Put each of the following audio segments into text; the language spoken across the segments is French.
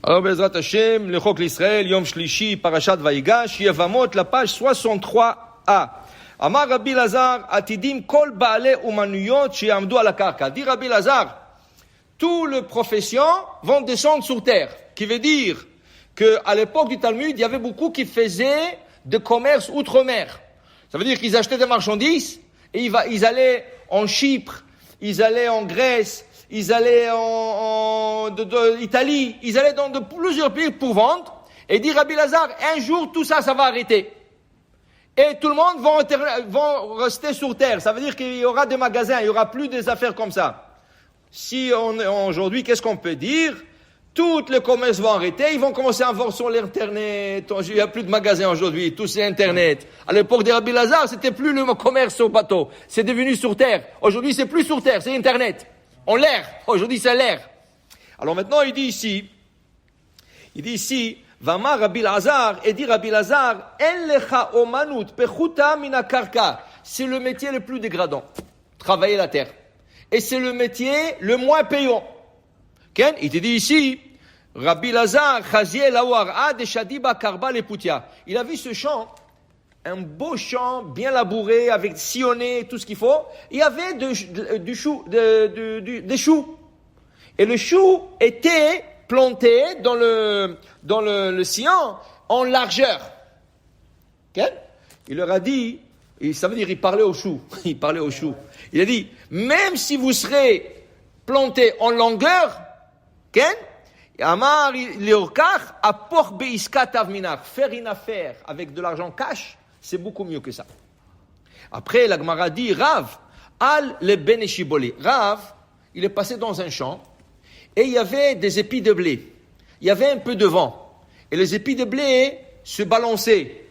Alors, Bezrat Hashem, le Chok l'Israël, Yom Shlishi, Parashat Vayigash, Yevamot, la page 63a. Amar Rabbi Lazar, Atidim kol ba'ale umanuyot she'amdu ala karka. Dit Rabbi Lazar, tous les professions vont descendre sur terre. Qui veut dire que à l'époque du Talmud, il y avait beaucoup qui faisaient de commerce outre-mer. Ça veut dire qu'ils achetaient des marchandises et ils allaient en Chypre, ils allaient en Grèce, ils allaient en Italie, ils allaient dans plusieurs pays pour vendre. Et dit Rabbi Lazar, un jour tout ça va arrêter. Et tout le monde va rester sur terre. Ça veut dire qu'il y aura des magasins, il y aura plus des affaires comme ça. Si aujourd'hui, qu'est-ce qu'on peut dire? Tous les commerces vont arrêter, ils vont commencer à vendre sur l'internet. Il n'y a plus de magasins aujourd'hui, tout c'est internet. À l'époque de Rabbi Lazar, c'était plus le commerce au bateau, c'est devenu sur terre. Aujourd'hui, c'est plus sur terre, c'est internet. En l'air. Aujourd'hui, c'est l'air. Alors maintenant, il dit ici, Vama Rabbi Lazar, et dit Rabbi Lazar, En lecha omanut pechuta mina karka. C'est le métier le plus dégradant. Travailler la terre. Et c'est le métier le moins payant. Ken, il te dit ici, Rabbi Lazar, Chaziel Awar, de Shadiba Karba Leputia. Il a vu ce champ, un beau champ, bien labouré, avec sillonné, tout ce qu'il faut. Il y avait des choux. Et le chou était planté dans le sillon en largeur. Okay? Il leur a dit, et ça veut dire il parlait aux choux. Il a dit, même si vous serez planté en longueur, okay? Amar leorkar apor beiskat avminar. Faire une affaire avec de l'argent cash, c'est beaucoup mieux que ça. Après, la Gemara dit, Rav, al le beneshiboli. Rav, il est passé dans un champ, et il y avait des épis de blé. Il y avait un peu de vent. Et les épis de blé se balançaient.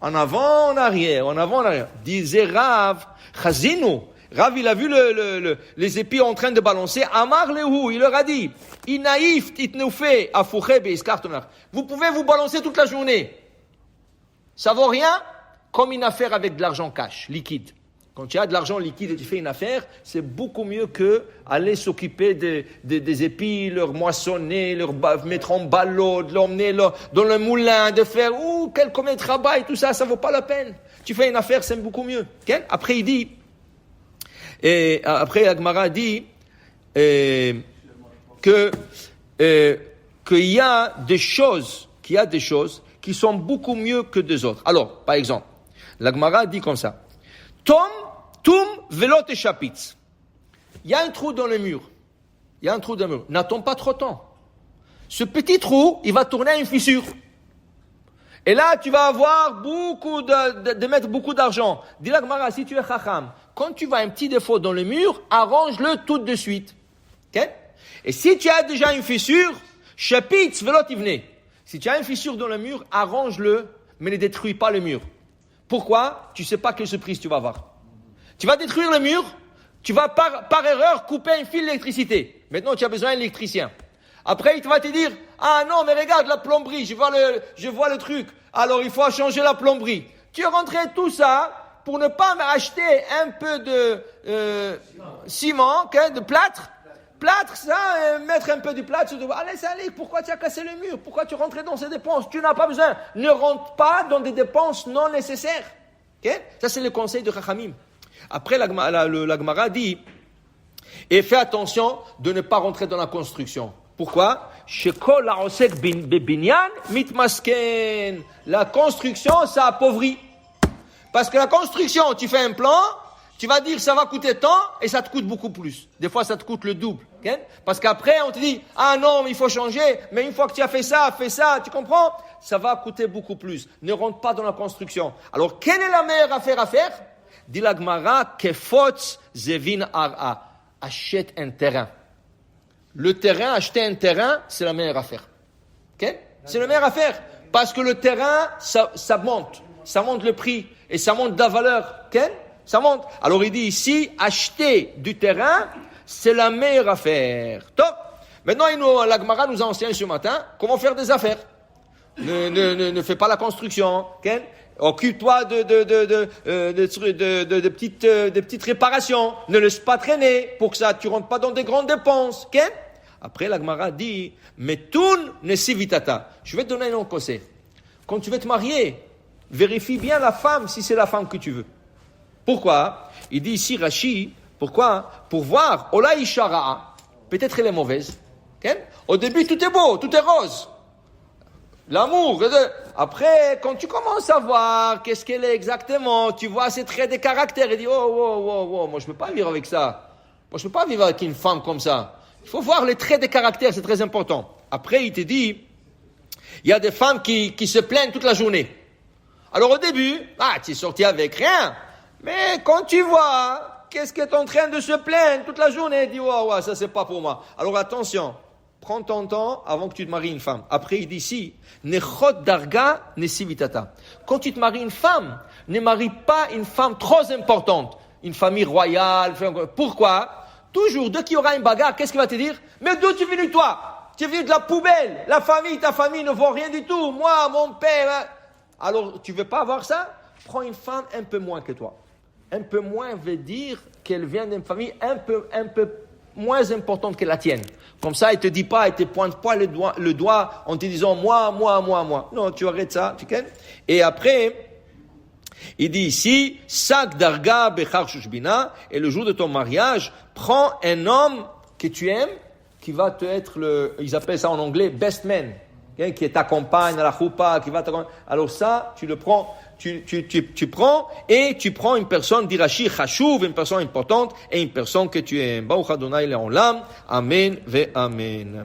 En avant, en arrière, en avant, en arrière. Disait Rav, Chazinu. Rav, il a vu les épis en train de balancer. Amar lehu, il leur a dit, Inaïf titneufe afouche beiskartonar. Vous pouvez vous balancer toute la journée. Ça vaut rien comme une affaire avec de l'argent cash, liquide. Quand tu as de l'argent liquide et tu fais une affaire, c'est beaucoup mieux que aller s'occuper des épis, leur moissonner, leur mettre en ballot, de l'emmener dans le moulin, de faire combien de travail, tout ça, ça vaut pas la peine. Tu fais une affaire, c'est beaucoup mieux. Okay? Après il dit, et après Agmara dit qu'il y a des choses qui sont beaucoup mieux que des autres. Alors, par exemple, l'Agmara dit comme ça. Tum velot et chapitz. Il y a un trou dans le mur. N'attends pas trop de temps. Ce petit trou, il va tourner à une fissure. Et là, tu vas avoir de mettre beaucoup d'argent. Dis la Gemara, si tu es chacham, quand tu vois un petit défaut dans le mur, arrange-le tout de suite. Okay? Et si tu as déjà une fissure, chapitz velot ivne. Si tu as une fissure dans le mur, arrange-le, mais ne détruis pas le mur. Pourquoi? Tu ne sais pas quelle surprise tu vas avoir. Tu vas détruire le mur, tu vas par erreur couper un fil d'électricité. Maintenant, tu as besoin d'un électricien. Après, il va te dire, ah non, mais regarde la plomberie, je vois le truc. Alors, il faut changer la plomberie. Tu rentrais tout ça pour ne pas acheter un peu de ciment, de plâtre. Plâtre, ça, mettre un peu du plâtre. Allez, pourquoi tu as cassé le mur? Pourquoi tu rentrais dans ces dépenses? Tu n'as pas besoin. Ne rentre pas dans des dépenses non nécessaires. Okay? Ça, c'est le conseil de Chachamim. Après, la Gemara dit, et fais attention de ne pas rentrer dans la construction. Pourquoi? La construction, ça appauvrit. Parce que la construction, tu fais un plan, tu vas dire ça va coûter tant et ça te coûte beaucoup plus. Des fois, ça te coûte le double. Okay? Parce qu'après, on te dit, ah non, mais il faut changer. Mais une fois que tu as fait ça, tu comprends? Ça va coûter beaucoup plus. Ne rentre pas dans la construction. Alors, quelle est la meilleure affaire à faire? Dit la Gemara, kefotz zevin ara. Achète un terrain. Le terrain, acheter un terrain, c'est la meilleure affaire. Okay? C'est la meilleure affaire. Parce que le terrain, ça monte. Ça monte le prix. Et ça monte la valeur. Okay? Ça monte. Alors il dit ici, acheter du terrain, c'est la meilleure affaire. Top. Maintenant, la Gemara nous enseigne ce matin comment faire des affaires. Ne fais pas la construction. Okay? Occupe-toi de petites réparations. Ne laisse pas traîner pour que ça, tu rentres pas dans des grandes dépenses. Okay? Après, la Gemara dit, Metun nesivitata. Je vais te donner un autre conseil. Quand tu veux te marier, vérifie bien la femme si c'est la femme que tu veux. Pourquoi? Il dit ici, Rashi, pourquoi? Pour voir, Ola Ishara'a. Peut-être elle est mauvaise. Okay? Au début, tout est beau, tout est rose. L'amour. Après, quand tu commences à voir qu'est-ce qu'elle est exactement, tu vois ses traits de caractère et dis, oh, moi je peux pas vivre avec ça. Moi je peux pas vivre avec une femme comme ça. Il faut voir les traits de caractère, c'est très important. Après, il te dit, il y a des femmes qui se plaignent toute la journée. Alors au début, tu es sorti avec rien. Mais quand tu vois, qu'est-ce qu'elle est en train de se plaindre toute la journée, dis, ça c'est pas pour moi. Alors attention. Prends ton temps avant que tu te maries une femme. Après, il dit ici, nechot darga nesivitata. Quand tu te maries une femme, ne marie pas une femme trop importante. Une famille royale. Pourquoi? Toujours, dès qu'il y aura une bagarre, qu'est-ce qu'il va te dire? Mais d'où tu es venu toi? Tu es venu de la poubelle. La famille, ta famille ne vaut rien du tout. Moi, mon père. Hein. Alors, tu veux pas avoir ça? Prends une femme un peu moins que toi. Un peu moins veut dire qu'elle vient d'une famille un peu moins importante que la tienne. Comme ça, il te dit pas, il te pointe pas le doigt en te disant moi. Non, tu arrêtes ça, tu connais. Et après, il dit ici, sak darga bechar shushbina, et le jour de ton mariage, prends un homme que tu aimes, qui va te être ils appellent ça en anglais best man, okay, qui t'accompagne à la choupa, qui va t'accompagner. Alors ça, tu le prends. Tu prends une personne d'Irachi chashuv, une personne importante et une personne que tu aimes. Baruch Adonai le'olam. Amen ve amen.